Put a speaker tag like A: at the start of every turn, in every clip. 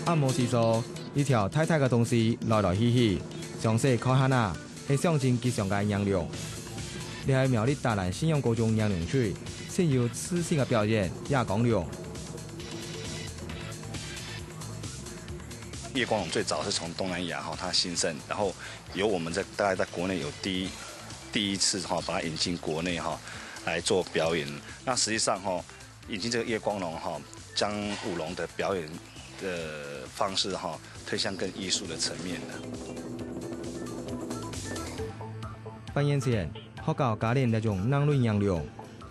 A: 按摩时说，一条太太嘅东西来来去去，详细看下呐，系象征吉祥嘅能量。你喺苗栗大兰信仰高中能量区，先有磁性嘅表演也光亮。
B: 夜光龙最早是从东南亚它兴盛，然后由我们大概在国内有第一次把它引进国内来做表演。那实际上引进这个夜光龙将舞龙的表演的方式推向更艺术的层面的。
A: 扮演前，学校加练那种năng lượng能量，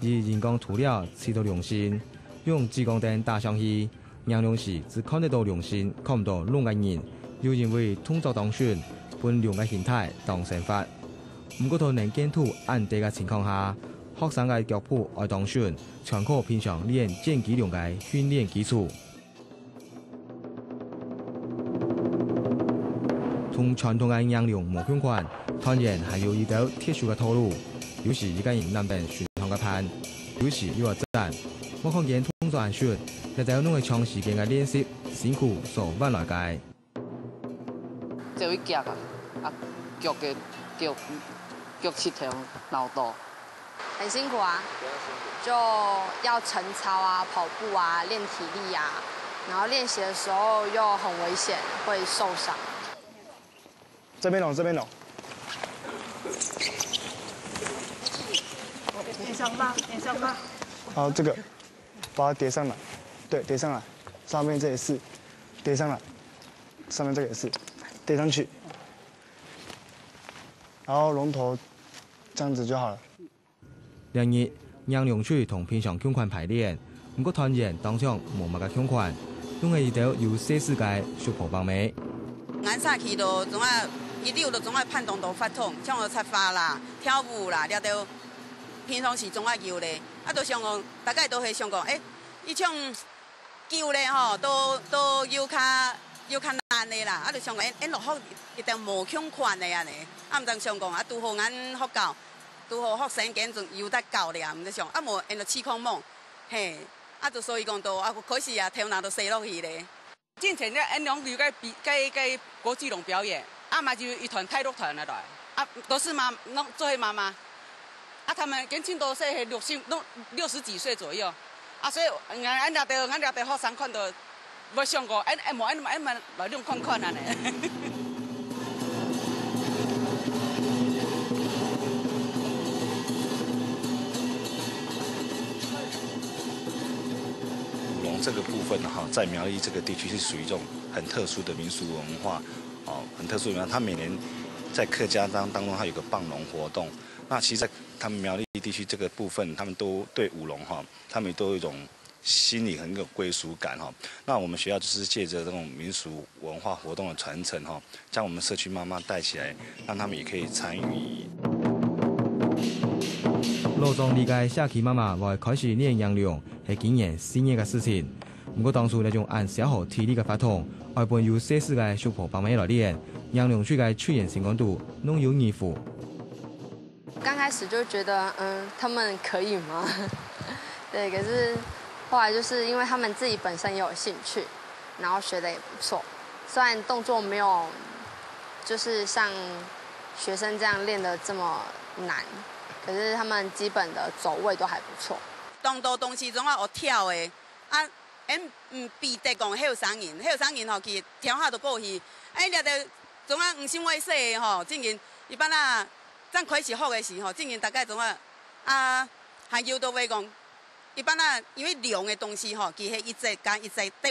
A: 以人工涂料刺到龙心，用聚光灯打上去，能量时只看得到龙心，看唔到龙嘅人。又认为通作当选，本龙嘅形态当成法。唔过，能见度按地嘅情况下，学生嘅脚步爱当选，全靠平常练剑击龙嘅训练基础。同传统嘅能量无相关，当然还有一道特殊嘅套路。有时一个人南边旋行嘅盘，有时又话站。我看见通作安选，一就弄嘅长时间嘅练习，辛苦所换来嘅。
C: 就会夹脚七条脑道。
D: 很辛苦啊，就要晨操啊、跑步啊、练体力啊，然后练习的时候又很危险，会受伤。
E: 这边拢，这边拢。
F: 点上吧，点上吧。
E: 好，这个把它叠上来，对，叠上来，上面这也是，叠上来，上面这个也是，叠上去，然后龙头这样子就好了。
A: 两日，能量区同平常胸款排练，不过团员当场无乜嘅胸款，用嘅一道有细世界小破棒尾。
G: 眼煞去就总啊，一溜就总啊盼动都发痛，像我插花啦、跳舞啦，了到平常时总啊游咧，啊都想讲，大概都会想讲，伊像游咧都游较难的啦，啊就想讲，落雨一定无胸款的安尼，啊唔通想讲，啊拄好咱学校。拄好学生间仲游得够咧，唔得上，啊无因着气孔猛，嘿，啊就所以讲都可惜啊，头脑都塞落去咧。之前咧，两队该国际龙表演，啊嘛就一团泰国团那来，啊都是做黑妈妈，啊他们年轻都是60几岁左右，啊所以俺俩的学生看到，我想过，无来用看看啊呢。
B: 这个部分在苗栗这个地区是属于这种很特殊的民俗文化，很特殊的文化。它每年在客家当中，它有个棒龙活动。那其实，在他们苗栗地区这个部分，他们都对舞龙他们都有一种心里很有归属感那我们学校就是借着这种民俗文化活动的传承将我们社区妈妈带起来，让他们也可以参与。
A: 路中理解社区妈妈为开始练能量系几年4年嘅事情，不过当初那种按小好体力嘅法统，外本有细致嘅小破棒尾来练，能量区嘅出现情况度弄有依附。
D: 刚开始就觉得，他们可以吗？对，可是后来就是因为他们自己本身也有兴趣，然后学的也不错，虽然动作没有就是像学生这样练的这么难。可是他们基本的走位都还不错。
G: 当时总学跳的，比得讲后生人去跳下就过去，了到总唔想话说的竟然一般咱开始学的时竟然大概总还有都会讲，一般因为量的东西其实一直掉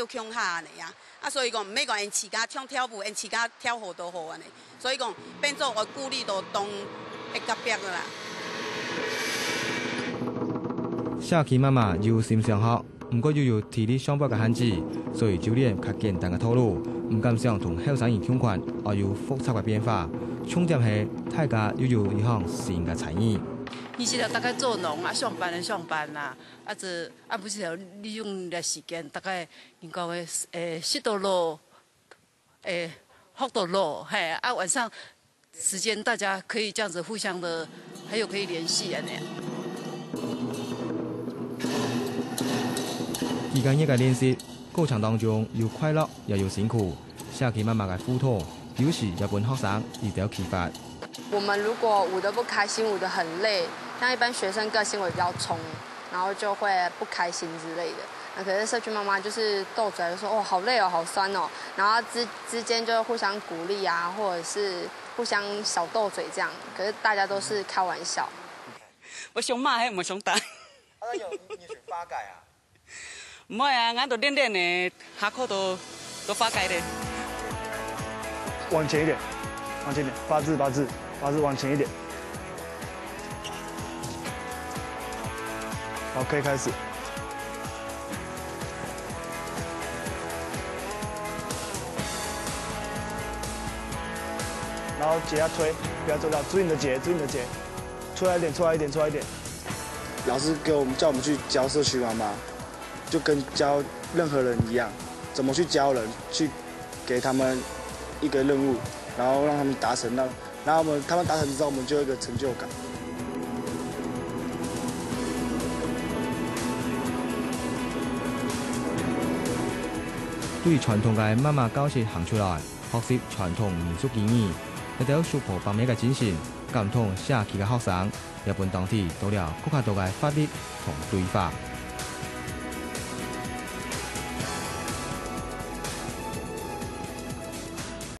G: 向下安尼所以讲唔免讲因自家唱跳舞，因自家跳好都好安尼，所以讲变做我鼓励都当会夹壁啦。
A: 社区妈妈有心上学，不过又有体力上班嘅限制，所以就练较简单嘅套路，唔敢想同后生人相关，还有复杂嘅变化。重点係大家又有一項新嘅才藝。
F: 以前大概做農上班啦，不是利用嘅時間，大概應該10多路，學到路，晚上時間大家可以這樣子互相的，還有可以聯繫呢。
A: 期間一個練習，过程当中又快乐也有辛苦，社区妈妈嘅付托，有时也本学生一条启发。
D: 我们如果舞得不开心，舞得很累，像一般学生个性会比较冲，然后就会不开心之类的。那可是社区妈妈就是斗嘴，就说哦好累哦，好酸哦，然后之间就互相鼓励啊，或者是互相小斗嘴这样。可是大家都是开玩笑。
G: 我上骂还唔上打。
H: 那有你学发改啊？
G: 唔会啊，俺都练的，下课都发改的。
E: 往前一点，往前一点，八字往前一点。好，可以开始。然后节要推，不要走掉，注意你的节，出来一点。
I: 老师叫我们去教社区妈妈，就跟教任何人一样，怎么去教人，去给他们一个任务，然后让他们达成，然后他们达成之后，我们就有一个成就感。
A: 对传统嘅妈妈教室行出来，学习传统民俗经验，一条突破方面嘅精神，感通社区嘅学生，日本当地到了更加多嘅法律同对话。